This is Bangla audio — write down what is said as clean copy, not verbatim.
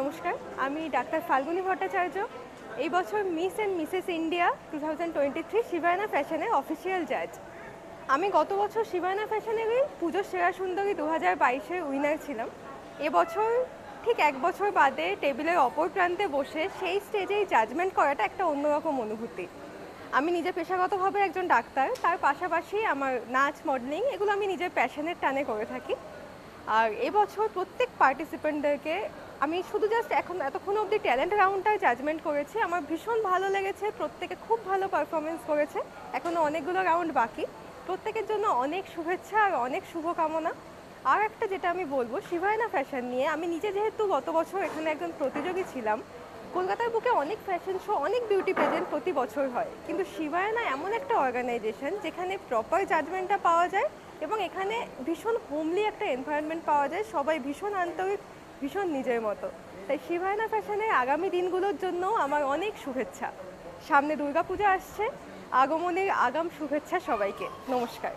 নমস্কার, আমি ডাক্তার ফাল্গুনী ভট্টাচার্য। এই বছর মিস অ্যান্ড মিসেস ইন্ডিয়া 2023 শিবায়না ফ্যাশনের অফিসিয়াল জাজ। আমি গত বছর শিবায়না ফ্যাশনেরই পুজোর সেরা সুন্দরী 2022-এর উইনার ছিলাম। এবছর ঠিক এক বছর বাদে টেবিলের অপর প্রান্তে বসে সেই স্টেজেই জাজমেন্ট করাটা একটা অন্যরকম অনুভূতি। আমি নিজে পেশাগতভাবে একজন ডাক্তার, তার পাশাপাশি আমার নাচ, মডেলিং এগুলো আমি নিজের প্যাশনের টানে করে থাকি। আর এবছর প্রত্যেক পার্টিসিপেন্টদেরকে আমি শুধু জাস্ট এতক্ষণ অবধি ট্যালেন্ট রাউন্ডটাই জাজমেন্ট করেছি। আমার ভীষণ ভালো লেগেছে, প্রত্যেকে খুব ভালো পারফরমেন্স করেছে। এখনও অনেকগুলো রাউন্ড বাকি। প্রত্যেকের জন্য অনেক শুভেচ্ছা আর অনেক শুভকামনা। আর একটা যেটা আমি বলবো শিবায়না ফ্যাশন নিয়ে, আমি নিজে যেহেতু গত বছর এখানে একজন প্রতিযোগী ছিলাম, কলকাতার বুকে অনেক ফ্যাশন শো, অনেক বিউটি পেজেন্ট প্রতি বছর হয়, কিন্তু শিবায়না এমন একটা অর্গানাইজেশন যেখানে প্রপার জাজমেন্টটা পাওয়া যায় এবং এখানে ভীষণ হোমলি একটা এনভায়রনমেন্ট পাওয়া যায়। সবাই ভীষণ আন্তরিক, ভীষণ নিজের মতো। তাই শিবায়না ফ্যাশনের আগামী দিনগুলোর জন্য আমার অনেক শুভেচ্ছা। সামনে দুর্গাপূজা আসছে, আগমনের আগাম শুভেচ্ছা সবাইকে। নমস্কার।